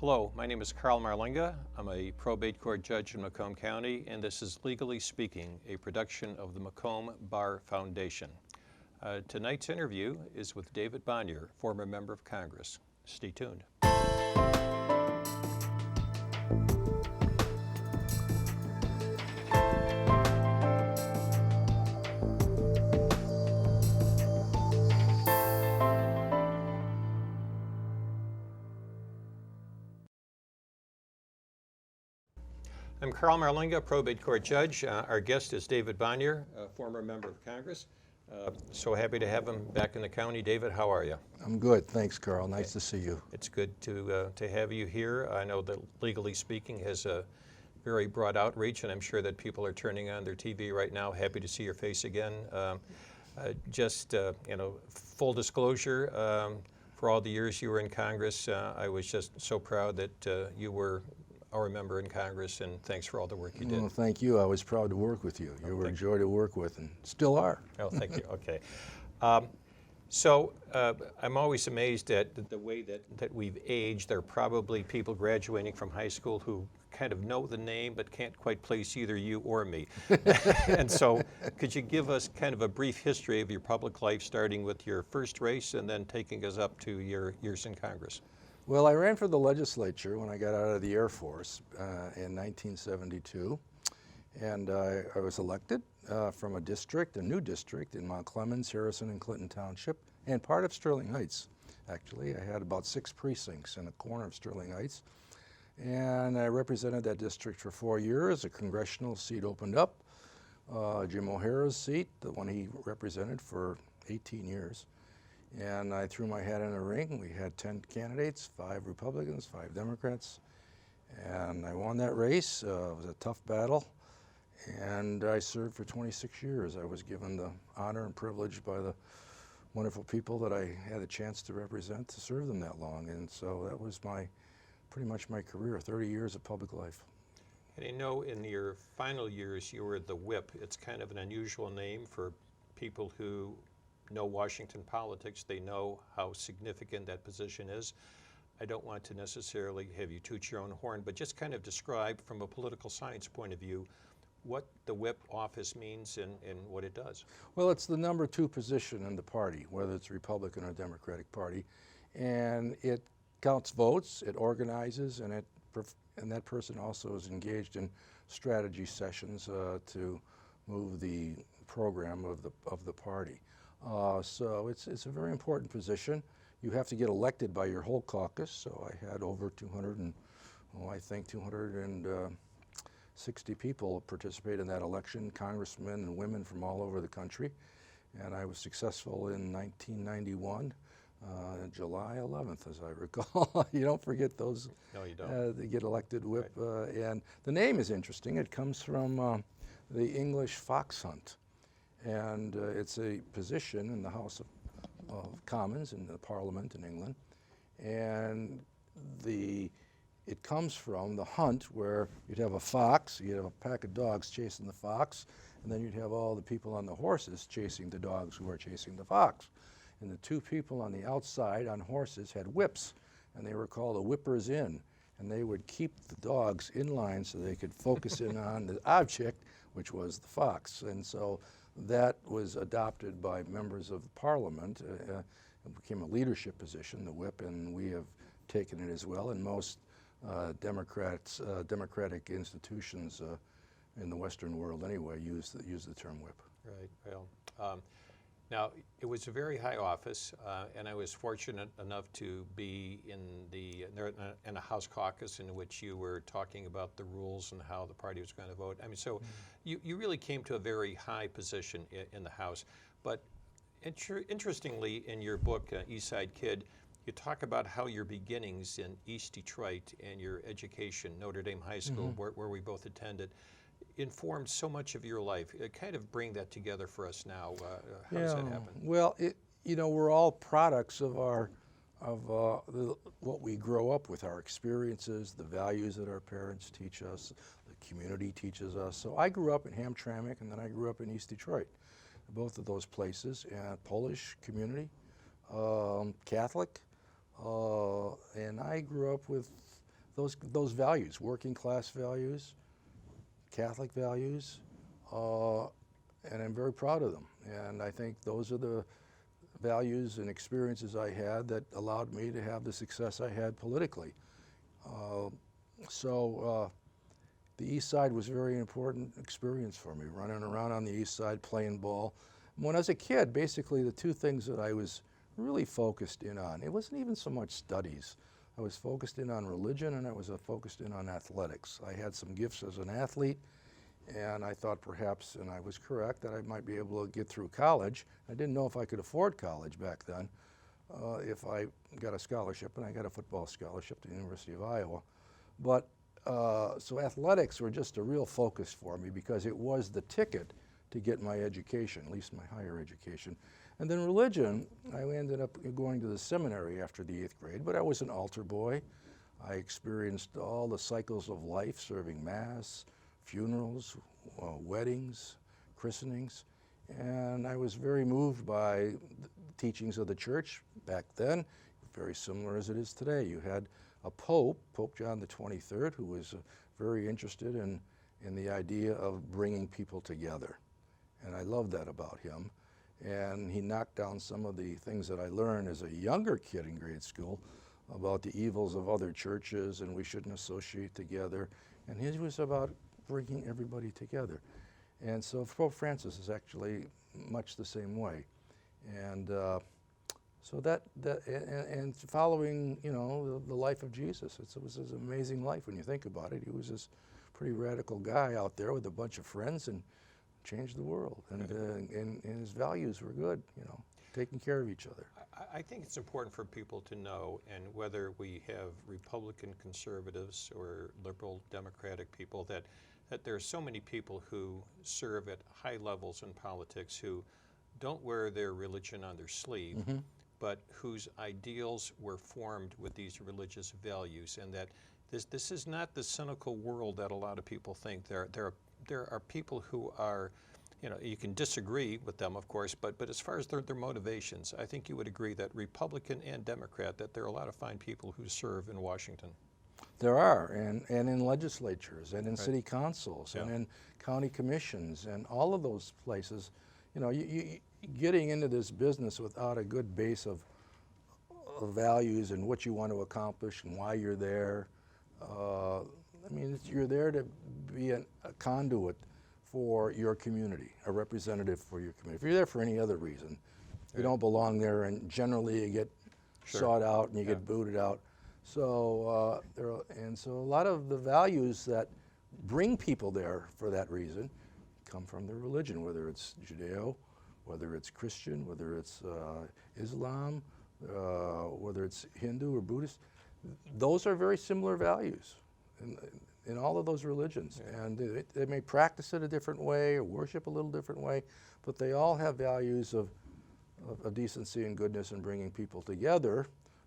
Hello, my name is Carl Marlinga. I'm a probate court judge in Macomb County, and this is Legally Speaking, a production of the Macomb Bar Foundation. Tonight's interview is with David Bonior, former member of Congress. Stay tuned. I'm Carl Marlinga, probate court judge. Our guest is David Bonior, a former member of Congress. So happy to have him back in the county. David, how are you? I'm good, thanks, Carl. Nice to see you. It's good to have you here. I know that Legally Speaking has a very broad outreach, and I'm sure that people are turning on their TV right now. Happy to see your face again. Full disclosure, for all the years you were in Congress, I was just so proud that you were our member in Congress, and thanks for all the work you did. Well, thank you. I was proud to work with you. You were a joy to work with, and still are. Oh, thank you. Okay. I'm always amazed at the way that we've aged. There are probably people graduating from high school who kind of know the name but can't quite place either you or me. And so could you give us kind of a brief history of your public life, starting with your first race and then taking us up to your years in Congress? Well, I ran for the legislature when I got out of the Air Force in 1972, and I was elected from a new district in Mount Clemens, Harrison, and Clinton Township, and part of Sterling Heights, actually. I had about 6 precincts in a corner of Sterling Heights, and I represented that district for 4 years. A congressional seat opened up, Jim O'Hara's seat, the one he represented for 18 years. And I threw my hat in a ring. We had 10 candidates, 5 Republicans, 5 Democrats, and I won that race. It was a tough battle, and I served for 26 years. I was given the honor and privilege by the wonderful people that I had a chance to represent to serve them that long, and so that was pretty much my career, 30 years of public life. And I know in your final years you were the whip. It's kind of an unusual name for people who know Washington politics. They know how significant that position is. I don't want to necessarily have you toot your own horn, but just kind of describe from a political science point of view what the whip office means and what it does. Well, it's the number 2 position in the party, whether it's Republican or Democratic Party, and it counts votes, it organizes, and that person also is engaged in strategy sessions to move the program of the party. So it's a very important position. You have to get elected by your whole caucus. So I had over 260 people participate in that election, congressmen and women from all over the country. And I was successful in 1991, July 11th, as I recall. You don't forget those. No, you don't. They get elected whip. Right. And the name is interesting. It comes from the English fox hunt. And it's a position in the House of Commons in the Parliament in England, and it comes from the hunt where you'd have a fox, you'd have a pack of dogs chasing the fox, and then you'd have all the people on the horses chasing the dogs who are chasing the fox. And the 2 people on the outside on horses had whips, and they were called the whippers in, and they would keep the dogs in line so they could focus in on the object, which was the fox. And so that was adopted by members of Parliament. It became a leadership position, the whip, and we have taken it as well. And most democratic institutions in the Western world anyway use the term whip. Right. Well, now it was a very high office, and I was fortunate enough to be in a House caucus in which you were talking about the rules and how the party was going to vote. I mean, so you really came to a very high position in the House. But interestingly, in your book, East Side Kid, you talk about how your beginnings in East Detroit and your education, Notre Dame High School, where we both attended, informed so much of your life. Kind of bring that together for us now. How does that happen? Well, we're all products of what we grow up with, our experiences, the values that our parents teach us, the community teaches us. So I grew up in Hamtramck, and then I grew up in East Detroit, both of those places, and Polish community, Catholic, and I grew up with those values, working class values, Catholic values, and I'm very proud of them. And I think those are the values and experiences I had that allowed me to have the success I had politically. The East Side was a very important experience for me, running around on the East Side playing ball. When I was a kid, basically the two things that I was really focused in on, it wasn't even so much studies. I was focused in on religion, and I was focused in on athletics. I had some gifts as an athlete, and I thought perhaps, and I was correct, that I might be able to get through college. I didn't know if I could afford college back then, if I got a scholarship, and I got a football scholarship to the University of Iowa. But so athletics were just a real focus for me because it was the ticket to get my education, at least my higher education. And then religion, I ended up going to the seminary after the 8th grade, but I was an altar boy. I experienced all the cycles of life, serving Mass, funerals, weddings, christenings, and I was very moved by the teachings of the church back then, very similar as it is today. You had a Pope, Pope John the 23rd, who was very interested in the idea of bringing people together. And I loved that about him. And he knocked down some of the things that I learned as a younger kid in grade school about the evils of other churches and we shouldn't associate together. And his was about bringing everybody together. And so Pope Francis is actually much the same way. And so and following, you know, the life of Jesus, it was an amazing life when you think about it. He was this pretty radical guy out there with a bunch of friends and changed the world. And his values were good, you know, taking care of each other. I think it's important for people to know, and whether we have Republican conservatives or liberal Democratic people, that there are so many people who serve at high levels in politics who don't wear their religion on their sleeve, but whose ideals were formed with these religious values, and that this is not the cynical world that a lot of people think. There are people who are, you know, you can disagree with them, of course, but as far as their motivations, I think you would agree that Republican and Democrat, that there are a lot of fine people who serve in Washington. There are, and in legislatures, and in city councils, and in county commissions, and all of those places. You know, you getting into this business without a good base of values and what you want to accomplish and why you're there. I mean, you're there to be a conduit for your community, a representative for your community. If you're there for any other reason, you don't belong there, and generally you get sought out and you get booted out. So so a lot of the values that bring people there for that reason come from their religion, whether it's Judeo, whether it's Christian, whether it's Islam, whether it's Hindu or Buddhist. Those are very similar values in all of those religions. And they may practice it a different way or worship a little different way, but they all have values of decency and goodness and bringing people together,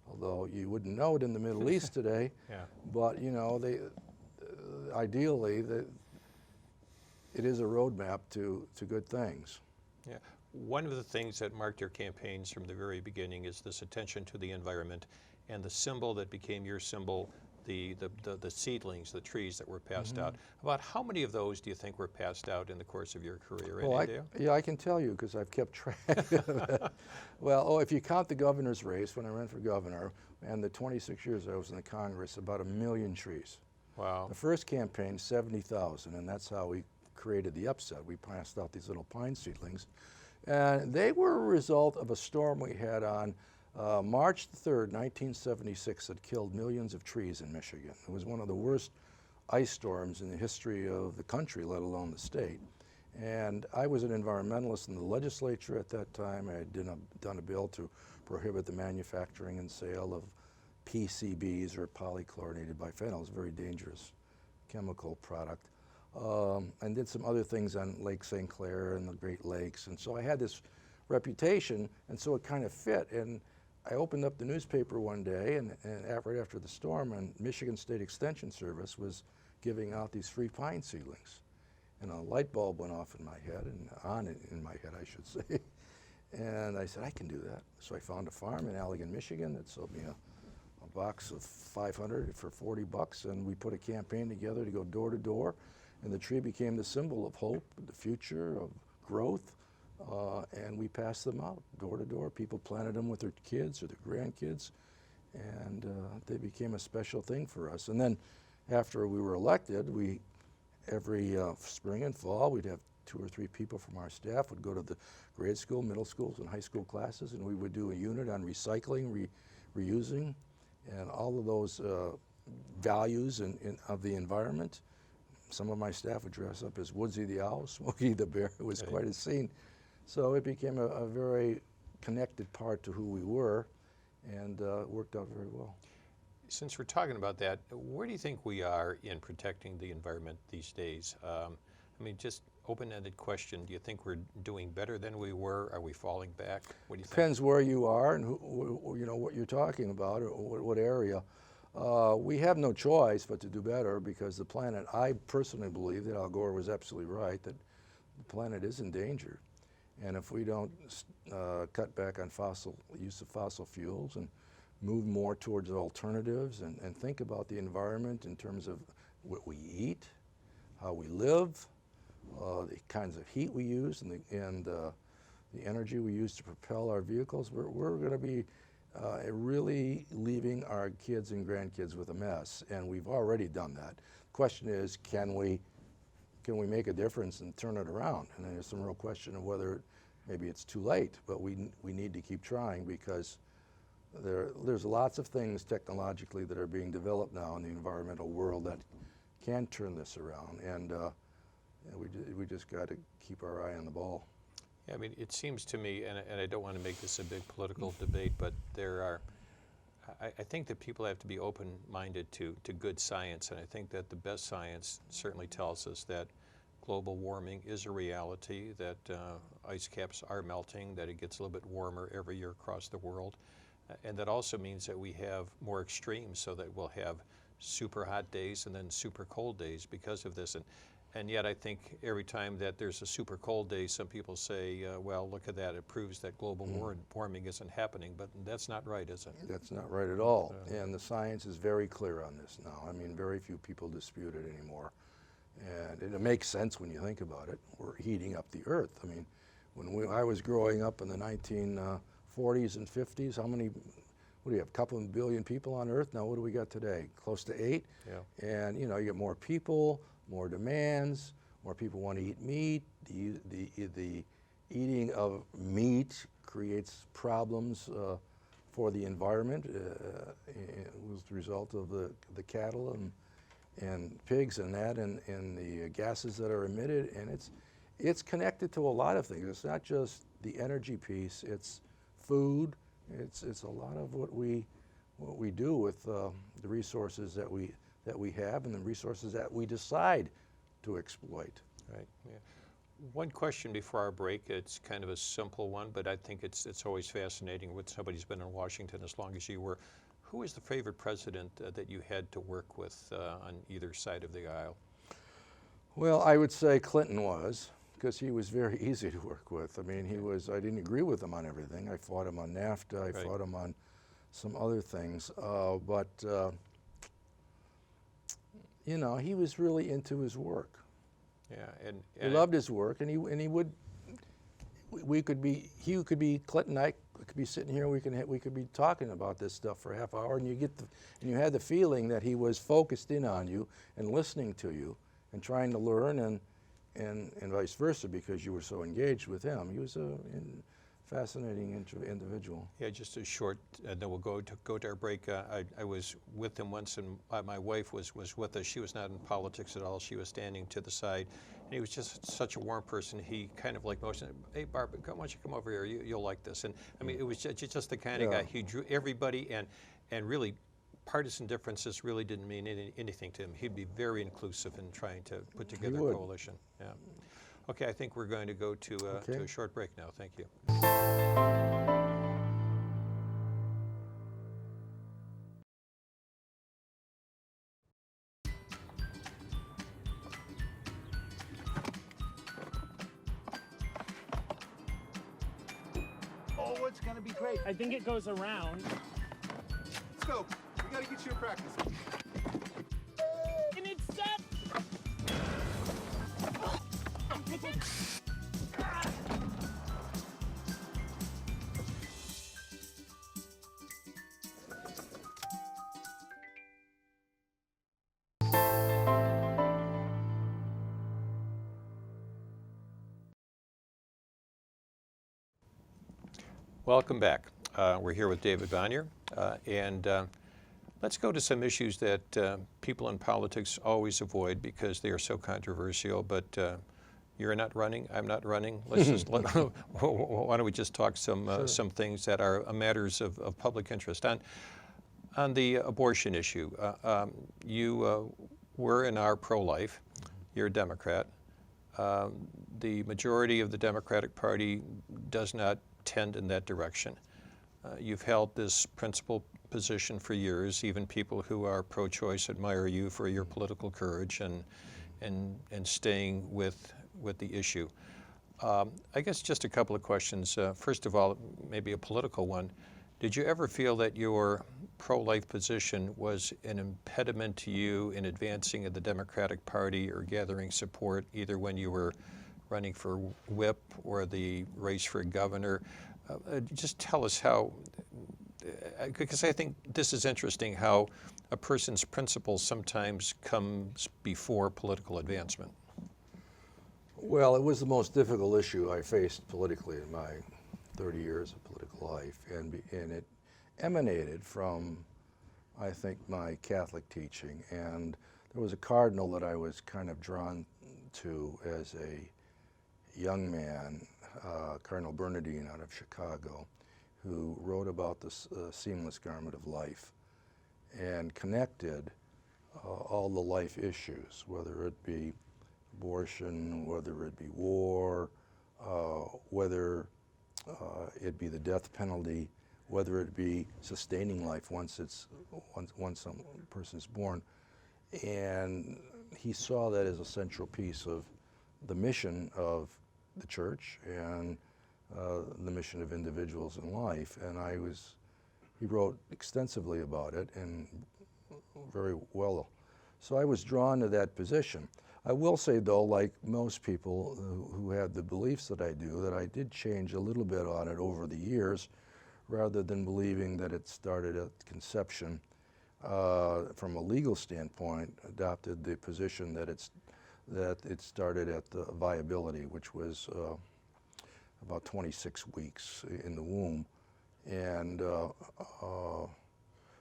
although you wouldn't know it in the Middle East today. But, you know, ideally, it is a roadmap to good things. Yeah. One of the things that marked your campaigns from the very beginning is this attention to the environment, and the symbol that became your symbol, the seedlings, the trees that were passed out. About how many of those do you think were passed out in the course of your career? Well, I can tell you because I've kept track of it. Well, if you count the governor's race, when I ran for governor, and the 26 years I was in the Congress, about 1 million trees. Wow. The first campaign, 70,000, and that's how we created the upset. We passed out these little pine seedlings. And they were a result of a storm we had on March 3rd, 1976, that killed millions of trees in Michigan. It was one of the worst ice storms in the history of the country, let alone the state. And I was an environmentalist in the legislature at that time. I had done a bill to prohibit the manufacturing and sale of PCBs, or polychlorinated biphenyl. It's a very dangerous chemical product. And did some other things on Lake St. Clair and the Great Lakes. And so I had this reputation, and so it kind of fit. And I opened up the newspaper one day, and right after the storm, and Michigan State Extension Service was giving out these free pine seedlings. And a light bulb went off in my head, in my head, I should say. And I said, I can do that. So I found a farm in Allegan, Michigan that sold me a a box of 500 for $40, and we put a campaign together to go door to door, and the tree became the symbol of hope, the future, of growth, and we passed them out door to door. People planted them with their kids or their grandkids, and they became a special thing for us. And then after we were elected, every spring and fall, we'd have 2 or 3 people from our staff would go to the grade school, middle schools, and high school classes, and we would do a unit on recycling, reusing, and all of those values of the environment. Some of my staff would dress up as Woodsy the Owl, Smokey the Bear. It was quite a scene. So it became a very connected part to who we were, and worked out very well. Since we're talking about that, where do you think we are in protecting the environment these days? I mean, just open-ended question. Do you think we're doing better than we were? Are we falling back? What do you think? Depends where you are and what you're talking about, or what area. We have no choice but to do better, because the planet, I personally believe that Al Gore was absolutely right, that the planet is in danger. And if we don't cut back on use of fossil fuels and move more towards alternatives and think about the environment in terms of what we eat, how we live, the kinds of heat we use, and the energy we use to propel our vehicles, we're going to be really leaving our kids and grandkids with a mess, and we've already done that. The question is, can we make a difference and turn it around? And there's some real question of whether maybe it's too late, but we need to keep trying, because there's lots of things technologically that are being developed now in the environmental world that can turn this around, and we just got to keep our eye on the ball. Yeah, I mean, it seems to me, and I don't want to make this a big political debate, but I think that people have to be open-minded to good science, and I think that the best science certainly tells us that global warming is a reality, that ice caps are melting, that it gets a little bit warmer every year across the world, and that also means that we have more extremes, so that we'll have super hot days and then super cold days because of this. And yet I think every time that there's a super cold day, some people say, well, look at that, it proves that global warming isn't happening, but that's not right, is it? That's not right at all, and the science is very clear on this now. I mean, very few people dispute it anymore, and it makes sense when you think about it. We're heating up the earth. I mean, when I was growing up in the 1940s and 50s, how many, what do you have, a couple of billion people on Earth? Now what do we got today? Close to 8? Yeah. And you get more people, more demands, more people want to eat meat. The eating of meat creates problems for the environment as a result of the cattle and pigs and that, and the gases that are emitted, and it's connected to a lot of things. It's not just the energy piece, it's food, it's a lot of what we do with the resources that we have and the resources that we decide to exploit. Right. Yeah. One question before our break. It's kind of a simple one, but I think it's always fascinating when somebody's been in Washington as long as you were. Who is the favorite president that you had to work with on either side of the aisle? Well, I would say Clinton was, because he was very easy to work with. I mean, I didn't agree with him on everything. I fought him on NAFTA, I fought him on some other things, but he was really into his work. Yeah, and he loved his work, and he would. He could be Clinton. I could be sitting here. We could be talking about this stuff for a half hour, and you had the feeling that he was focused in on you and listening to you and trying to learn, and vice versa, because you were so engaged with him. He was a fascinating individual. Yeah, just a short, and then we'll go to our break. I was with him once, and my wife was with us. She was not in politics at all. She was standing to the side, and he was just such a warm person. He kind of like motioned, hey, Barb, why don't you come over here? You'll like this. And I mean, it was just the kind of guy. He drew everybody, and really, partisan differences really didn't mean anything to him. He'd be very inclusive in trying to put together a coalition. Yeah. Okay, I think we're going to go to a short break now. Thank you. Oh, it's going to be great. I think it goes around. Let's go. you're practicing. You need set. Welcome back. We're here with David Bonior, and let's go to some issues that people in politics always avoid because they are so controversial, but you're not running, I'm not running. Let's just why don't we just talk some things that are matters of public interest. On the abortion issue, you were and are pro-life. You're a Democrat. The majority of the Democratic Party does not tend in that direction. You've held this principled position for years. Even people who are pro-choice admire you for your political courage and staying with the issue. I guess just a couple of questions. First of all, maybe a political one. Did you ever feel that your pro-life position was an impediment to you in advancing in the Democratic Party or gathering support, either when you were running for whip or the race for governor? Just tell us how, because I think this is interesting, how a person's principles sometimes comes before political advancement. Well, it was the most difficult issue I faced politically in my 30 years of political life, and it emanated from, I think, my Catholic teaching. And there was a cardinal that I was kind of drawn to as a young man, Cardinal Bernardine out of Chicago, who wrote about the seamless garment of life and connected all the life issues, whether it be abortion, whether it be war, whether it be the death penalty, whether it be sustaining life once some person's born. And he saw that as a central piece of the mission of the church and the mission of individuals in life. And he wrote extensively about it and very well. So I was drawn to that position. I will say, though, like most people who have the beliefs that I do, that I did change a little bit on it over the years, rather than believing that it started at conception. From a legal standpoint, adopted the position that it started at the viability, which was about 26 weeks in the womb. And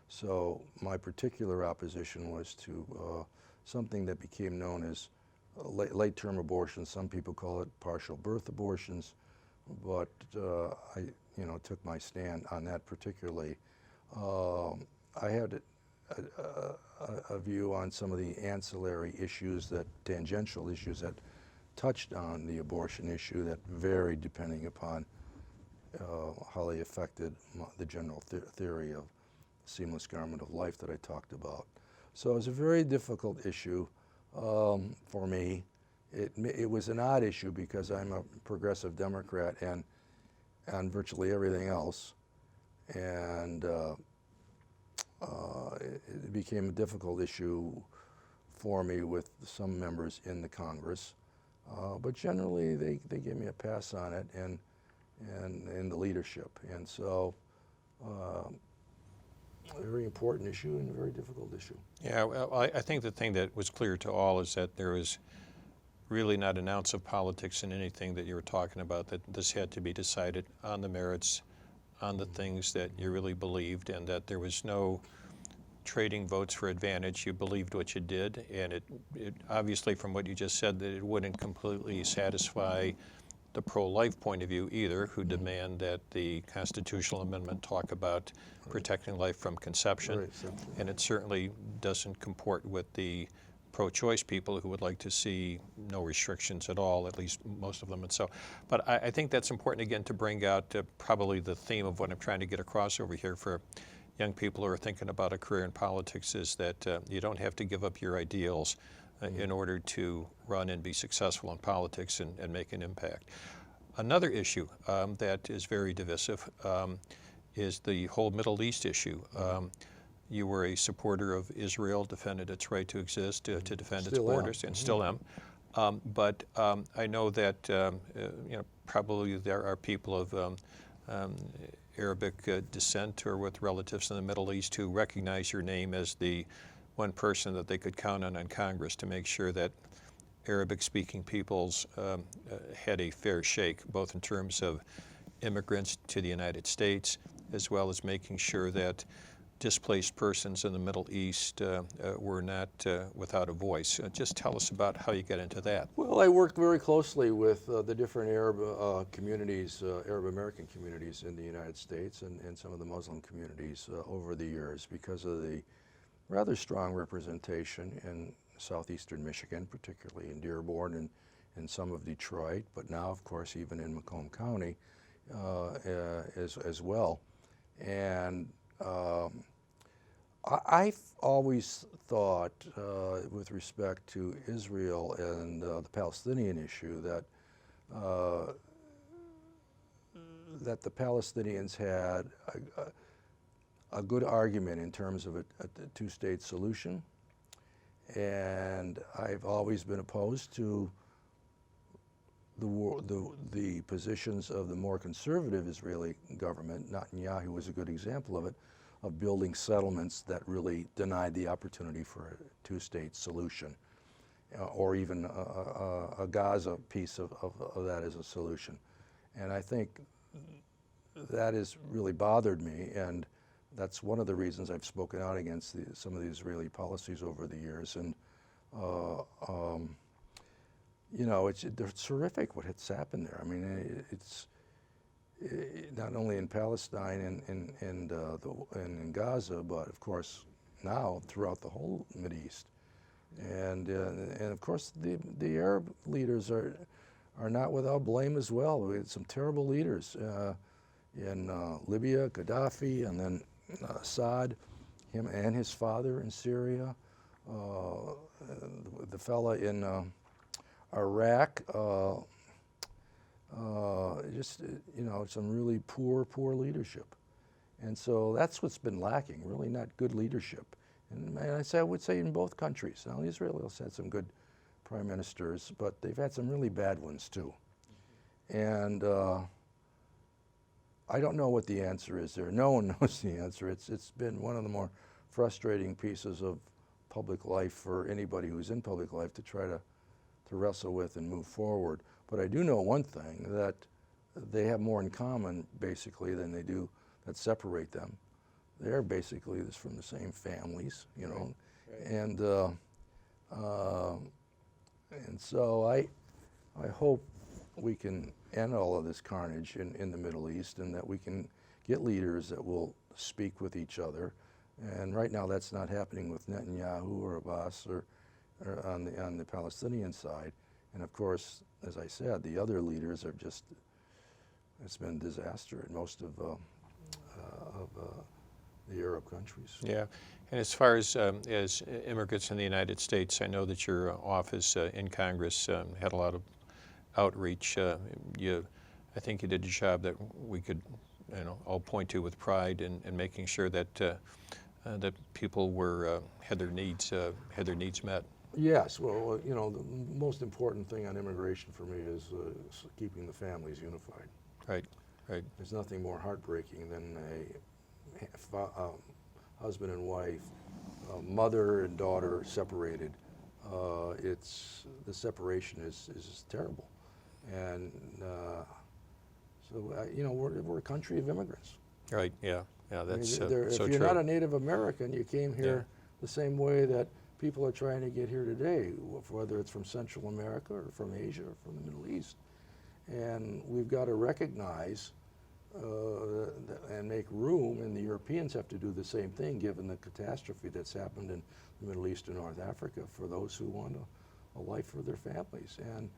so my particular opposition was to something that became known as late-term abortions. Some people call it partial birth abortions, but I took my stand on that particularly. I had a view on some of the ancillary issues, tangential issues that touched on the abortion issue that varied depending upon how they affected the general theory of seamless garment of life that I talked about. So it was a very difficult issue for me. It was an odd issue because I'm a progressive Democrat and on virtually everything else, and it became a difficult issue for me with some members in the Congress. But generally, they gave me a pass on it and in the leadership. And so a very important issue and a very difficult issue. Yeah, well, I think the thing that was clear to all is that there was really not an ounce of politics in anything that you were talking about, that this had to be decided on the merits, on the things that you really believed, and that there was no trading votes for advantage. You believed what you did, and it obviously, from what you just said, that it wouldn't completely satisfy the pro-life point of view either, who demand that the constitutional amendment talk about protecting life from conception. Right, and it certainly doesn't comport with the pro-choice people who would like to see no restrictions at all, at least most of them. And so, but I think that's important again to bring out probably the theme of what I'm trying to get across over here for young people who are thinking about a career in politics, is that you don't have to give up your ideals in order to run and be successful in politics and make an impact. Another issue that is very divisive is the whole Middle East issue. you were a supporter of Israel, defended its right to exist, to defend its Still am. borders, and still am. But I know that probably there are people of Arabic descent or with relatives in the Middle East who recognize your name as the one person that they could count on Congress to make sure that Arabic-speaking peoples had a fair shake, both in terms of immigrants to the United States, as well as making sure that displaced persons in the Middle East were not without a voice. Just tell us about how you got into that. Well, I worked very closely with the different Arab communities, Arab American communities in the United States and some of the Muslim communities over the years because of the rather strong representation in southeastern Michigan, particularly in Dearborn and some of Detroit, but now, of course, even in Macomb County as well. And I've always thought, with respect to Israel and the Palestinian issue, that the Palestinians had a good argument in terms of a two-state solution, and I've always been opposed to the positions of the more conservative Israeli government. Netanyahu was a good example of it, of building settlements that really denied the opportunity for a two-state solution, or even a Gaza piece of that as a solution. And I think that has really bothered me, and that's one of the reasons I've spoken out against some of the Israeli policies over the years. And it's horrific what has happened there. I mean, it's not only in Palestine and in Gaza, but of course now throughout the whole Mideast. And of course the Arab leaders are not without blame as well. We had some terrible leaders in Libya, Gaddafi, and then Assad, him and his father in Syria, the fella in Iraq, some really poor leadership. And so that's what's been lacking, really not good leadership. And I would say in both countries. Now, Israel has had some good prime ministers, but they've had some really bad ones too. And I don't know what the answer is there. No one knows the answer. It's been one of the more frustrating pieces of public life for anybody who's in public life to try to wrestle with and move forward. But I do know one thing, that they have more in common, basically, than they do that separate them. They're basically from the same families, you know. Right. And so I hope we can end all of this carnage in the Middle East, and that we can get leaders that will speak with each other. And right now that's not happening with Netanyahu or Abbas or on the Palestinian side. And of course, as I said, the other leaders are just, it's been a disaster in most of the Arab countries. Yeah, and as far as immigrants in the United States, I know that your office in Congress had a lot of outreach. I think you did a job that we could, all point to with pride in making sure that that people were had their needs met. Yes, well, the most important thing on immigration for me is keeping the families unified. Right, right. There's nothing more heartbreaking than a husband and wife, mother and daughter separated. The separation is terrible, and we're a country of immigrants. Right. Yeah. Yeah. That's so true. If you're not a Native American, you came here the same way that people are trying to get here today, whether it's from Central America or from Asia or from the Middle East. And we've got to recognize and make room, and the Europeans have to do the same thing given the catastrophe that's happened in the Middle East and North Africa, for those who want a life for their families. And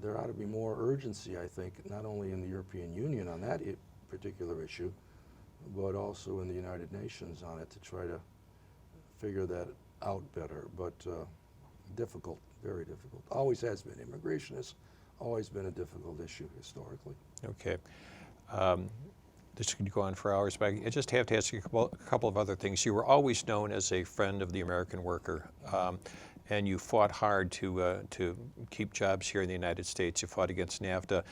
there ought to be more urgency, I think, not only in the European Union on that particular issue, but also in the United Nations on it, to try to figure that out better. But difficult, very difficult. Always has been. Immigration has always been a difficult issue historically. Okay. this could go on for hours, but I just have to ask you a couple of other things. You were always known as a friend of the American worker, and you fought hard to keep jobs here in the United States. You fought against NAFTA.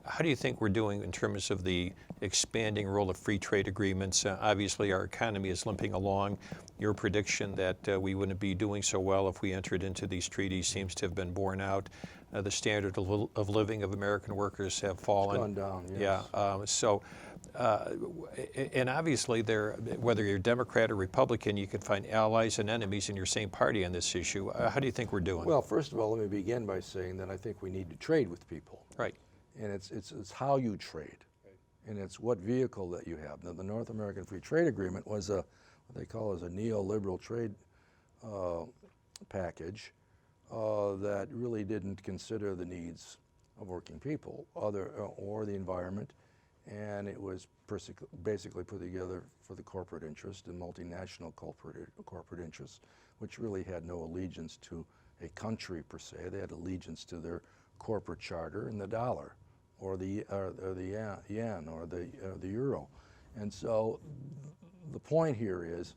How do you think we're doing in terms of the expanding role of free trade agreements? Obviously, our economy is limping along. Your prediction that we wouldn't be doing so well if we entered into these treaties seems to have been borne out. The standard of living of American workers have fallen. It's gone down, yes. And obviously, whether you're Democrat or Republican, you can find allies and enemies in your same party on this issue. How do you think we're doing? Well, first of all, let me begin by saying that I think we need to trade with people. Right. And it's how you trade, and it's what vehicle that you have. Now, the North American Free Trade Agreement was what they call as a neoliberal trade package that really didn't consider the needs of working people or the environment, and it was basically put together for the corporate interest and multinational corporate interests, which really had no allegiance to a country per se. They had allegiance to their corporate charter and the dollar, or the yen, or the euro. And so the point here is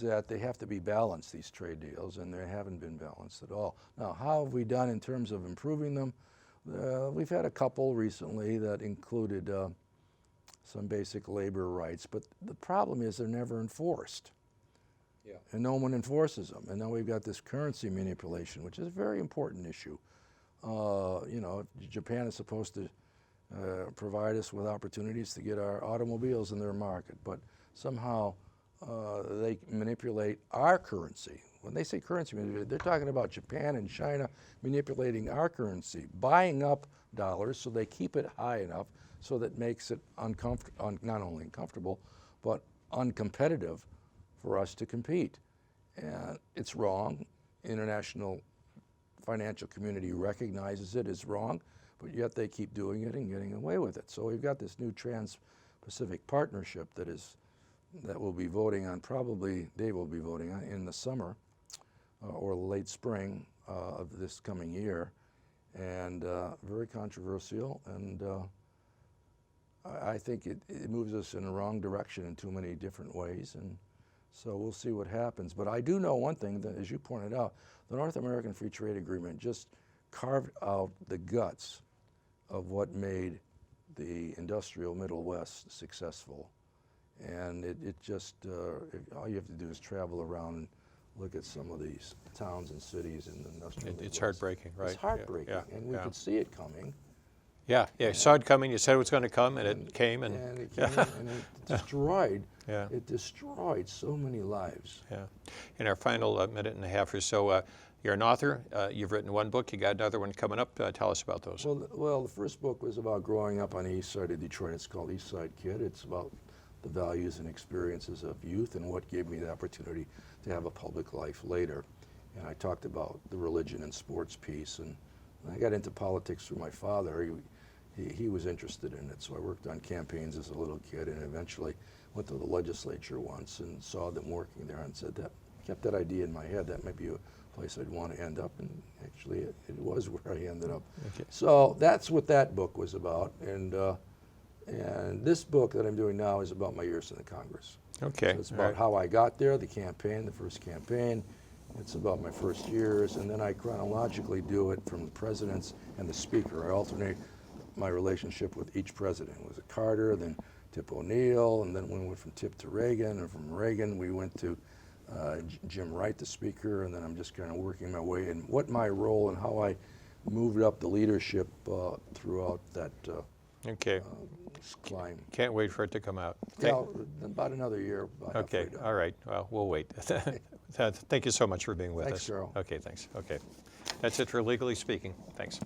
that they have to be balanced, these trade deals, and they haven't been balanced at all. Now, how have we done in terms of improving them? We've had a couple recently that included some basic labor rights, but the problem is they're never enforced. Yeah. And no one enforces them. And now we've got this currency manipulation, which is a very important issue. You know, Japan is supposed to provide us with opportunities to get our automobiles in their market, but somehow they manipulate our currency. When they say currency manipulation, they're talking about Japan and China manipulating our currency, buying up dollars so they keep it high enough so that makes it not only uncomfortable, but uncompetitive for us to compete. And it's wrong. International financial community recognizes it as wrong, but yet they keep doing it and getting away with it. So we've got this new Trans-Pacific Partnership that we'll be voting on, probably they will be voting on in the summer or late spring of this coming year, and very controversial, and I think it moves us in the wrong direction in too many different ways, and so we'll see what happens. But I do know one thing, that, as you pointed out, the North American Free Trade Agreement just carved out the guts of what made the industrial Middle West successful. And it just, all you have to do is travel around and look at some of these towns and cities in the industrial Middle West. It's heartbreaking, right? It's heartbreaking, Yeah. and we could see it coming. Yeah, you saw it coming, you said it was going to come, and it came. And it came, and it destroyed, it destroyed so many lives. Yeah. In our final minute and a half or so, you're an author, you've written one book, you got another one coming up. Tell us about those. Well, the first book was about growing up on the east side of Detroit. It's called East Side Kid. It's about the values and experiences of youth and what gave me the opportunity to have a public life later. And I talked about the religion and sports piece, and I got into politics through my father. He was interested in it, so I worked on campaigns as a little kid, and eventually went to the legislature once and saw them working there, and said that, kept that idea in my head, that might be a place I'd want to end up, and actually it was where I ended up. Okay. So that's what that book was about, and this book that I'm doing now is about my years in the Congress. Okay. So it's about how I got there, the campaign, the first campaign. It's about my first years, and then I chronologically do it from the presidents and the speaker. I alternate my relationship with each president. It was Carter, then Tip O'Neill, and then we went from Tip to Reagan, and from Reagan we went to Jim Wright, the speaker, and then I'm just kind of working my way in what my role and how I moved up the leadership throughout that climb. Can't wait for it to come out. Yeah, about another year. Okay, all right, well, we'll wait. Thank you so much for being with us. Thanks, Cheryl. Okay, thanks. Okay, that's it for Legally Speaking. Thanks.